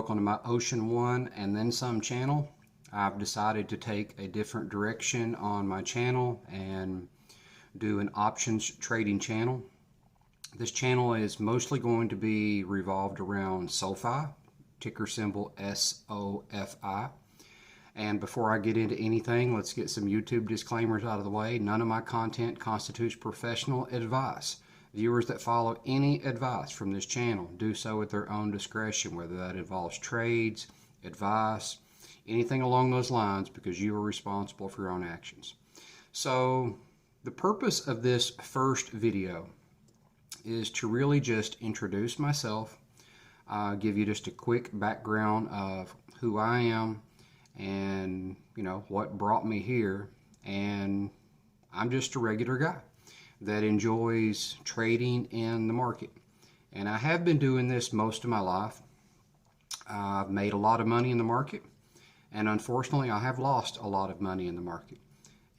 welcome to my Ocean One and Then Some channel. I've decided to take a different direction on my channel and do an options trading channel. This channel is mostly going to be revolved around SOFI, ticker symbol SOFI. And before I get into anything, let's get some YouTube disclaimers out of the way. None of my content constitutes professional advice. Viewers that follow any advice from this channel do so at their own discretion, whether that involves trades, advice, anything along those lines, because you are responsible for your own actions. So the purpose of this first video is to really just introduce myself, give you just a quick background of who I am and what brought me here. And I'm just a regular guy that enjoys trading in the market, and I have been doing this most of my life. I've made a lot of money in the market, and unfortunately I have lost a lot of money in the market.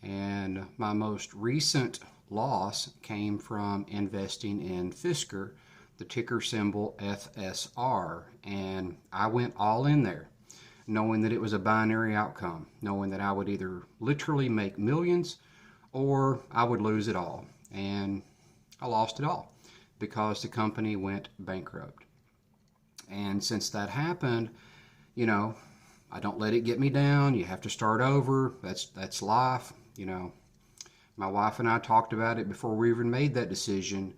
And my most recent loss came from investing in Fisker, the ticker symbol FSR, and I went all in there knowing that it was a binary outcome, knowing that I would either literally make millions or I would lose it all. And I lost it all because the company went bankrupt. And since that happened, I don't let it get me down. You have to start over. That's life. My wife and I talked about it before we even made that decision.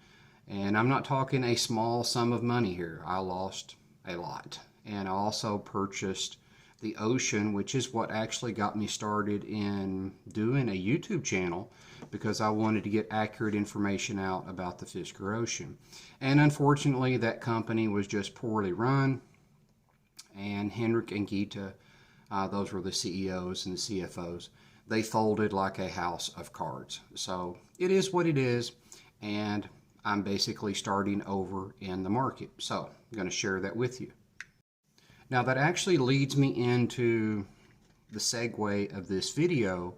And I'm not talking a small sum of money here. I lost a lot. And I also purchased the Ocean, which is what actually got me started in doing a YouTube channel, because I wanted to get accurate information out about the Fisker Ocean. And unfortunately, that company was just poorly run, and Henrik and Gita, those were the CEOs and the CFOs, they folded like a house of cards. So it is what it is, and I'm basically starting over in the market. So I'm going to share that with you. Now that actually leads me into the segue of this video,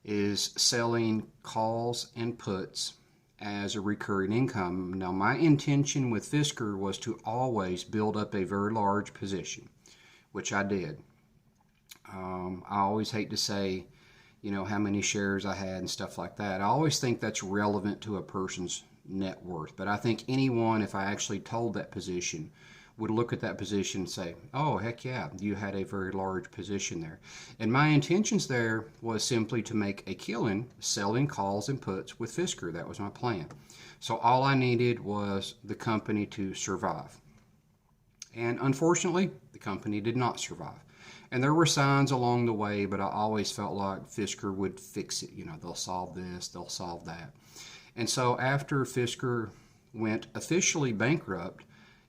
is selling calls and puts as a recurring income. Now my intention with Fisker was to always build up a very large position, which I did. I always hate to say, how many shares I had and stuff like that. I always think that's relevant to a person's net worth, but I think anyone, if I actually told that position, would look at that position and say, oh, heck yeah, you had a very large position there. And my intentions there was simply to make a killing selling calls and puts with Fisker. That was my plan. So all I needed was the company to survive. And unfortunately, the company did not survive. And there were signs along the way, but I always felt like Fisker would fix it. They'll solve this, they'll solve that. And so after Fisker went officially bankrupt,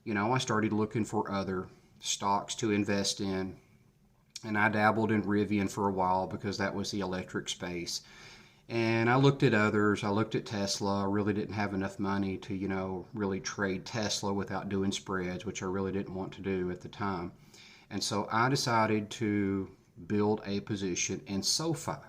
I started looking for other stocks to invest in, and I dabbled in Rivian for a while because that was the electric space. And I looked at others. I looked at Tesla. I really didn't have enough money to, really trade Tesla without doing spreads, which I really didn't want to do at the time. And so I decided to build a position in SOFI,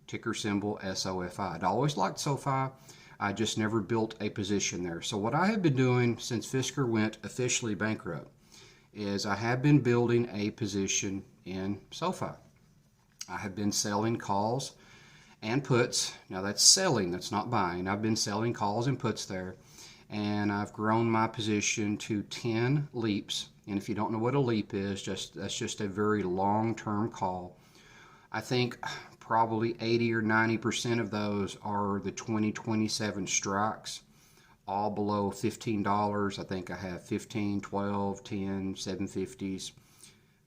ticker symbol SOFI. I'd always liked SOFI. I just never built a position there. So what I have been doing since Fisker went officially bankrupt is I have been building a position in SOFI. I have been selling calls and puts. Now that's selling, that's not buying. I've been selling calls and puts there, and I've grown my position to 10 leaps. And if you don't know what a leap is, that's just a very long-term call. I think probably 80 or 90% of those are the 2027 strikes, all below $15. I think I have 15, 12, 10, 750s.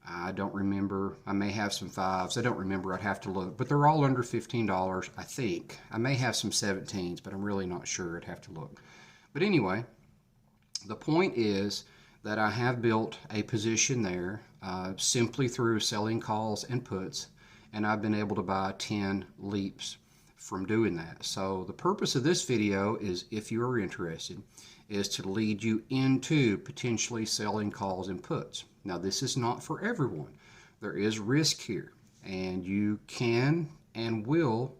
I don't remember. I may have some 5s. I don't remember. I'd have to look. But they're all under $15, I think. I may have some 17s, but I'm really not sure. I'd have to look. But anyway, the point is that I have built a position there simply through selling calls and puts, and I've been able to buy 10 leaps from doing that. So the purpose of this video is, if you are interested, is to lead you into potentially selling calls and puts. Now this is not for everyone. There is risk here, and you can and will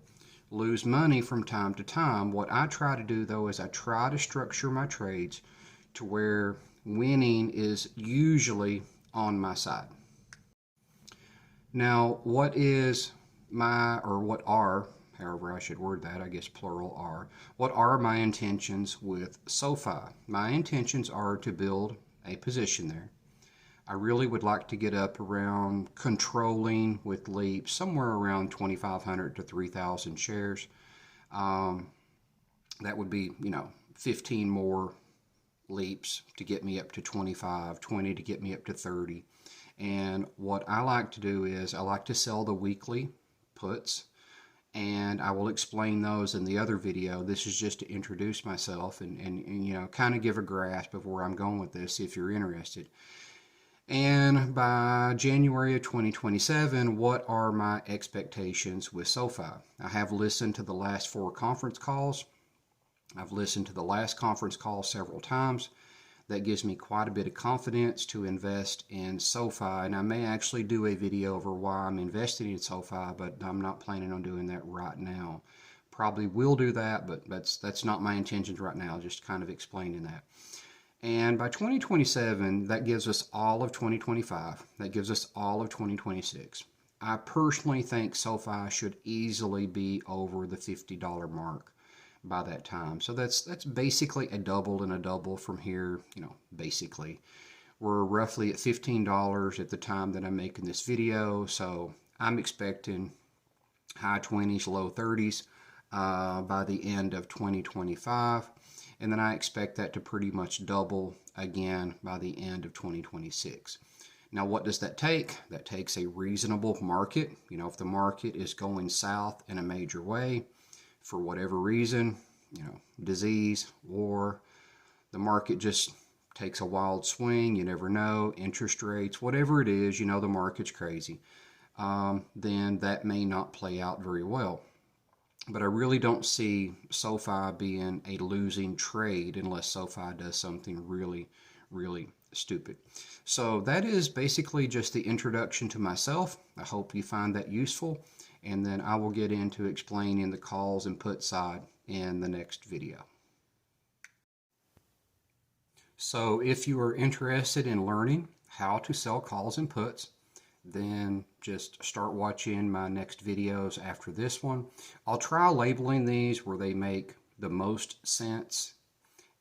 lose money from time to time. What I try to do though is I try to structure my trades to where winning is usually on my side. Now, what are, however I should word that, I guess plural are, what are my intentions with SOFI? My intentions are to build a position there. I really would like to get up around controlling with leaps somewhere around 2,500 to 3,000 shares. That would be, 15 more leaps to get me up to 25, 20 to get me up to 30. And what I like to do is I like to sell the weekly puts, and I will explain those in the other video. This is just to introduce myself and kind of give a grasp of where I'm going with this if you're interested. And by January of 2027, what are my expectations with SOFI? I have listened to the last 4 conference calls. I've listened to the last conference call several times. That gives me quite a bit of confidence to invest in SOFI, and I may actually do a video over why I'm investing in SOFI, but I'm not planning on doing that right now. Probably will do that, but that's not my intentions right now, just kind of explaining that. And by 2027, that gives us all of 2025. That gives us all of 2026. I personally think SOFI should easily be over the $50 mark by that time. So that's basically a double and a double from here, basically. We're roughly at $15 at the time that I'm making this video, so I'm expecting high 20s, low 30s by the end of 2025. And then I expect that to pretty much double again by the end of 2026. Now, what does that take? That takes a reasonable market. If the market is going south in a major way, for whatever reason, disease, war, the market just takes a wild swing, you never know, interest rates, whatever it is, the market's crazy, then that may not play out very well. But I really don't see SOFI being a losing trade unless SOFI does something really, really stupid. So that is basically just the introduction to myself. I hope you find that useful, and then I will get into explaining the calls and put side in the next video. So if you are interested in learning how to sell calls and puts, then just start watching my next videos after this one. I'll try labeling these where they make the most sense,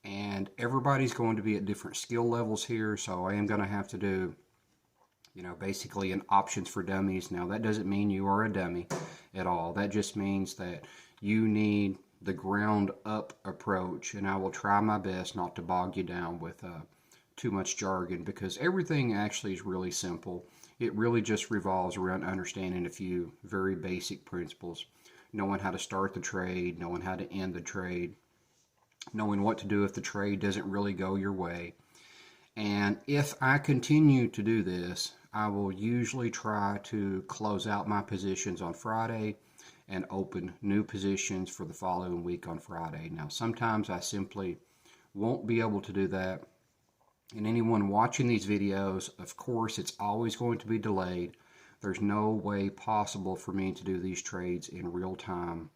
and everybody's going to be at different skill levels here, so I am going to have to do basically an options for dummies. Now, that doesn't mean you are a dummy at all. That just means that you need the ground up approach, and I will try my best not to bog you down with too much jargon, because everything actually is really simple. It really just revolves around understanding a few very basic principles. Knowing how to start the trade, knowing how to end the trade, knowing what to do if the trade doesn't really go your way. And if I continue to do this, I will usually try to close out my positions on Friday and open new positions for the following week on Friday. Now, sometimes I simply won't be able to do that. And anyone watching these videos, of course, it's always going to be delayed. There's no way possible for me to do these trades in real time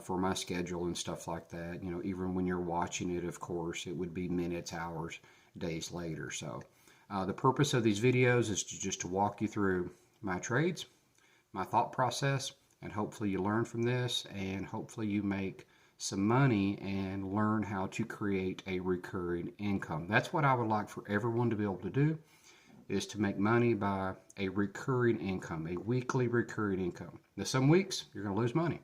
for my schedule and stuff like that. Even when you're watching it, of course, it would be minutes, hours, days later. So the purpose of these videos is just to walk you through my trades, my thought process, and hopefully you learn from this, and hopefully you make some money and learn how to create a recurring income. That's what I would like for everyone to be able to do, is to make money by a recurring income, a weekly recurring income. Now, some weeks you're going to lose money.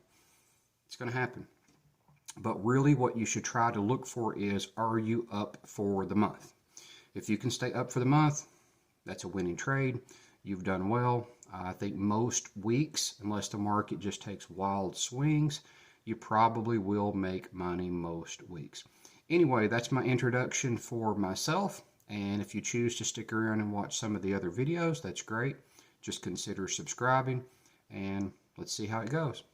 It's going to happen. But really what you should try to look for is, are you up for the month? If you can stay up for the month, that's a winning trade. You've done well. I think most weeks, unless the market just takes wild swings, you probably will make money most weeks. Anyway, that's my introduction for myself. And if you choose to stick around and watch some of the other videos, that's great. Just consider subscribing, and let's see how it goes.